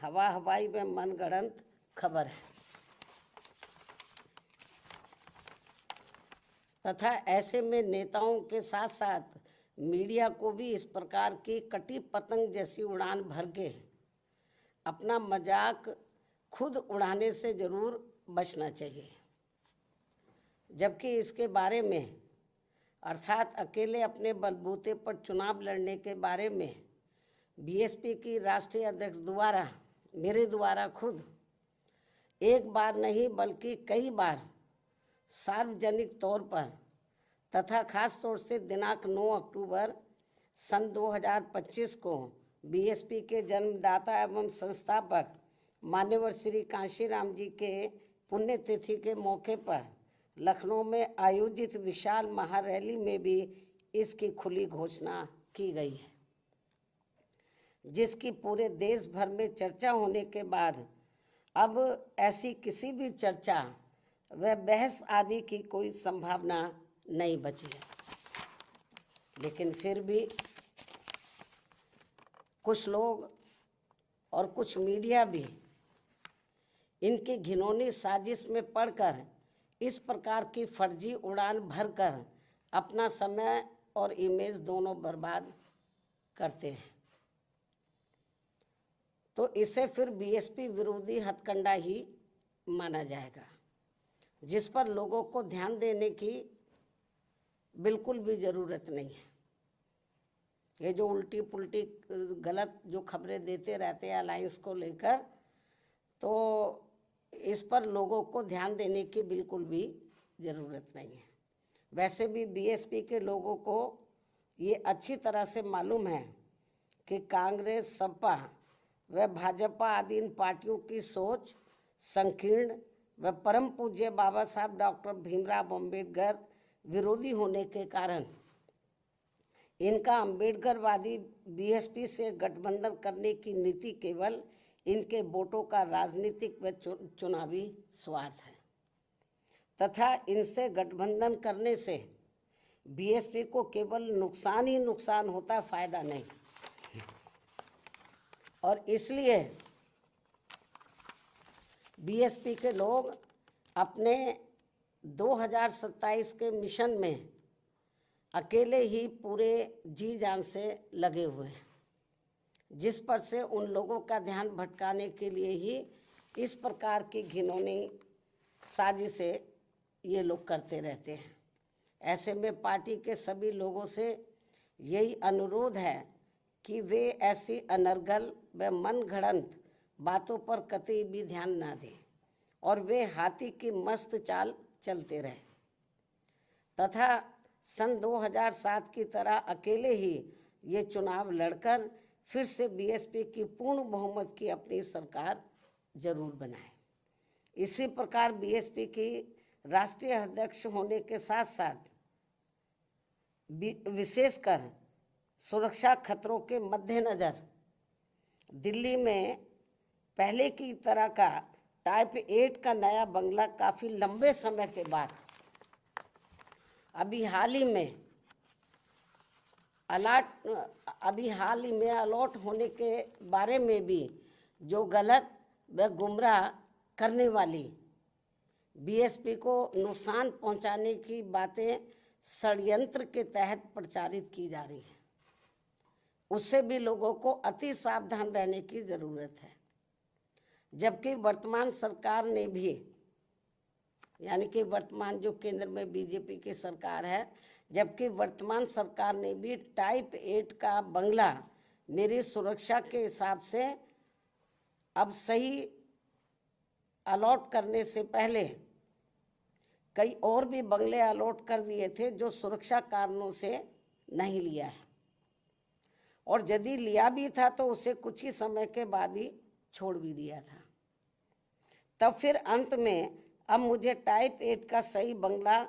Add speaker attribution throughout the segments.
Speaker 1: हवा हवाई व मनगढ़ंत खबर है तथा ऐसे में नेताओं के साथ साथ मीडिया को भी इस प्रकार की कटी पतंग जैसी उड़ान भर के अपना मजाक खुद उड़ाने से जरूर बचना चाहिए। जबकि इसके बारे में अर्थात अकेले अपने बलबूते पर चुनाव लड़ने के बारे में बीएसपी की राष्ट्रीय अध्यक्ष द्वारा मेरे द्वारा खुद एक बार नहीं बल्कि कई बार सार्वजनिक तौर पर तथा खास तौर से दिनांक 9 अक्टूबर सन 2025 को बीएसपी के जन्मदाता एवं संस्थापक मान्यवर श्री कांशीराम जी के पुण्यतिथि के मौके पर लखनऊ में आयोजित विशाल महारैली में भी इसकी खुली घोषणा की गई है, जिसकी पूरे देश भर में चर्चा होने के बाद अब ऐसी किसी भी चर्चा व बहस आदि की कोई संभावना नहीं बची है। लेकिन फिर भी कुछ लोग और कुछ मीडिया भी इनकी घिनौनी साजिश में पड़कर इस प्रकार की फर्जी उड़ान भरकर अपना समय और इमेज दोनों बर्बाद करते हैं, तो इसे फिर बीएसपी विरोधी हथकंडा ही माना जाएगा, जिस पर लोगों को ध्यान देने की बिल्कुल भी ज़रूरत नहीं है। ये जो उल्टी पुल्टी गलत जो खबरें देते रहते हैं अलायंस को लेकर, तो इस पर लोगों को ध्यान देने की बिल्कुल भी ज़रूरत नहीं है। वैसे भी बीएसपी के लोगों को ये अच्छी तरह से मालूम है कि कांग्रेस, सपा व भाजपा आदि इन पार्टियों की सोच संकीर्ण व परम पूज्य बाबा साहब डॉक्टर भीमराव अम्बेडकर विरोधी होने के कारण इनका अम्बेडकरवादी बीएसपी से गठबंधन करने की नीति केवल इनके वोटों का राजनीतिक व चुनावी स्वार्थ है तथा इनसे गठबंधन करने से बीएसपी को केवल नुकसान ही नुकसान होता, फायदा नहीं। और इसलिए बीएसपी के लोग अपने 2027 के मिशन में अकेले ही पूरे जी जान से लगे हुए हैं, जिस पर से उन लोगों का ध्यान भटकाने के लिए ही इस प्रकार की घिनौनी साजिशें ये लोग करते रहते हैं। ऐसे में पार्टी के सभी लोगों से यही अनुरोध है कि वे ऐसी अनर्गल व मनगढ़ंत बातों पर कतई भी ध्यान ना दें और वे हाथी की मस्त चाल चलते रहें तथा सन 2007 की तरह अकेले ही ये चुनाव लड़कर फिर से बीएसपी की पूर्ण बहुमत की अपनी सरकार जरूर बनाए। इसी प्रकार बीएसपी की राष्ट्रीय अध्यक्ष होने के साथ साथ विशेषकर सुरक्षा खतरों के मद्देनजर दिल्ली में पहले की तरह का टाइप 8 का नया बंगला काफ़ी लंबे समय के बाद अभी हाल ही में अलॉट होने के बारे में भी जो गलत व गुमराह करने वाली बीएसपी को नुकसान पहुंचाने की बातें षड्यंत्र के तहत प्रचारित की जा रही है, उससे भी लोगों को अति सावधान रहने की ज़रूरत है। जबकि वर्तमान सरकार ने भी, यानी कि वर्तमान जो केंद्र में बीजेपी की सरकार है, जबकि वर्तमान सरकार ने भी टाइप 8 का बंगला मेरी सुरक्षा के हिसाब से अब सही अलॉट करने से पहले कई और भी बंगले अलॉट कर दिए थे जो सुरक्षा कारणों से नहीं लिया है, और यदि लिया भी था तो उसे कुछ ही समय के बाद ही छोड़ भी दिया था। तब फिर अंत में अब मुझे टाइप 8 का सही बंगला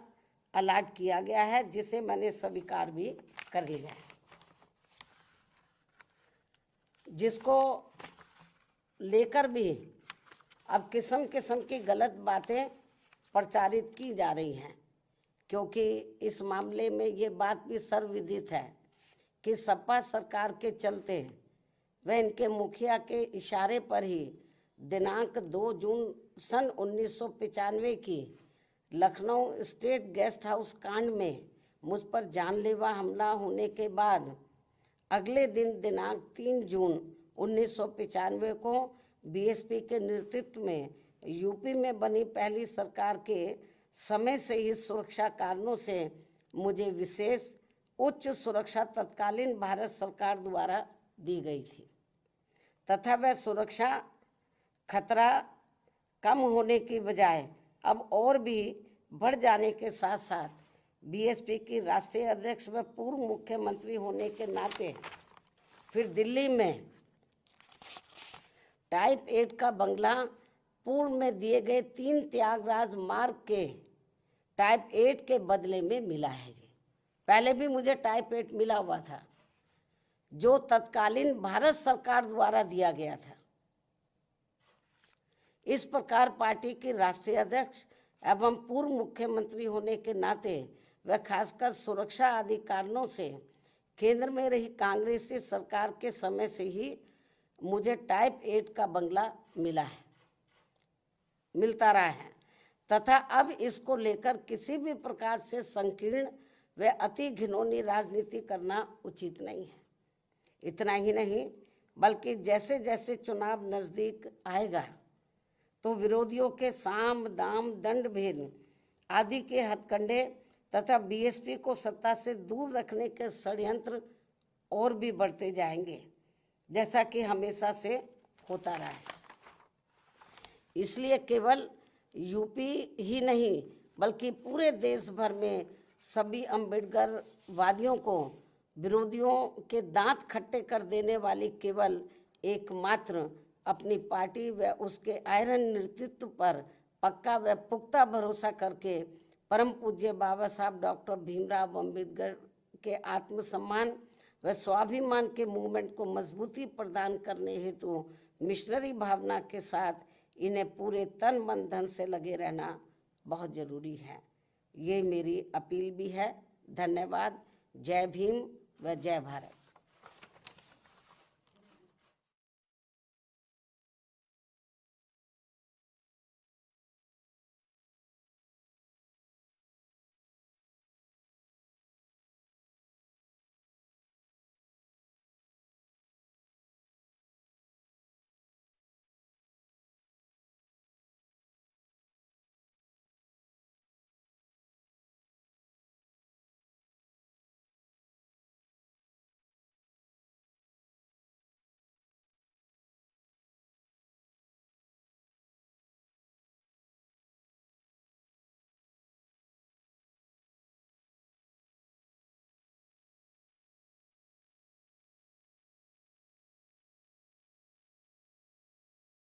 Speaker 1: अलॉट किया गया है, जिसे मैंने स्वीकार भी कर लिया है, जिसको लेकर भी अब किस्म किस्म की गलत बातें प्रचारित की जा रही हैं, क्योंकि इस मामले में ये बात भी सर्वविदित है कि सपा सरकार के चलते व इनके मुखिया के इशारे पर ही दिनांक 2 जून सन 1995 की लखनऊ स्टेट गेस्ट हाउस कांड में मुझ पर जानलेवा हमला होने के बाद अगले दिन दिनांक 3 जून 1995 को बीएसपी के नेतृत्व में यूपी में बनी पहली सरकार के समय से ही सुरक्षा कारणों से मुझे विशेष उच्च सुरक्षा तत्कालीन भारत सरकार द्वारा दी गई थी तथा वह सुरक्षा खतरा कम होने की बजाय अब और भी बढ़ जाने के साथ साथ बीएसपी की राष्ट्रीय अध्यक्ष व पूर्व मुख्यमंत्री होने के नाते फिर दिल्ली में टाइप 8 का बंगला पूर्व में दिए गए 3 त्यागराज मार्ग के टाइप 8 के बदले में मिला है जी। पहले भी मुझे टाइप 8 मिला हुआ था जो तत्कालीन भारत सरकार द्वारा दिया गया था। इस प्रकार पार्टी की राष्ट्रीय अध्यक्ष एवं पूर्व मुख्यमंत्री होने के नाते व खासकर सुरक्षा आदि कारणों से केंद्र में रही कांग्रेसी सरकार के समय से ही मुझे टाइप 8 का बंगला मिलता रहा है तथा अब इसको लेकर किसी भी प्रकार से संकीर्ण व अति घिनौनी राजनीति करना उचित नहीं है। इतना ही नहीं बल्कि जैसे जैसे चुनाव नजदीक आएगा तो विरोधियों के साम दाम दंड भेद आदि के हथकंडे तथा बीएसपी को सत्ता से दूर रखने के षड्यंत्र और भी बढ़ते जाएंगे जैसा कि हमेशा से होता रहा है। इसलिए केवल यूपी ही नहीं बल्कि पूरे देश भर में सभी अम्बेडकर वादियों को विरोधियों के दांत खट्टे कर देने वाली केवल एकमात्र अपनी पार्टी व उसके आयरन नेतृत्व पर पक्का व पुख्ता भरोसा करके परम पूज्य बाबा साहब डॉक्टर भीमराव अम्बेडकर के आत्मसम्मान व स्वाभिमान के मूवमेंट को मजबूती प्रदान करने हेतु मिशनरी भावना के साथ इन्हें पूरे तन मन धन से लगे रहना बहुत जरूरी है। ये मेरी अपील भी है। धन्यवाद। जय भीम व जय भारत।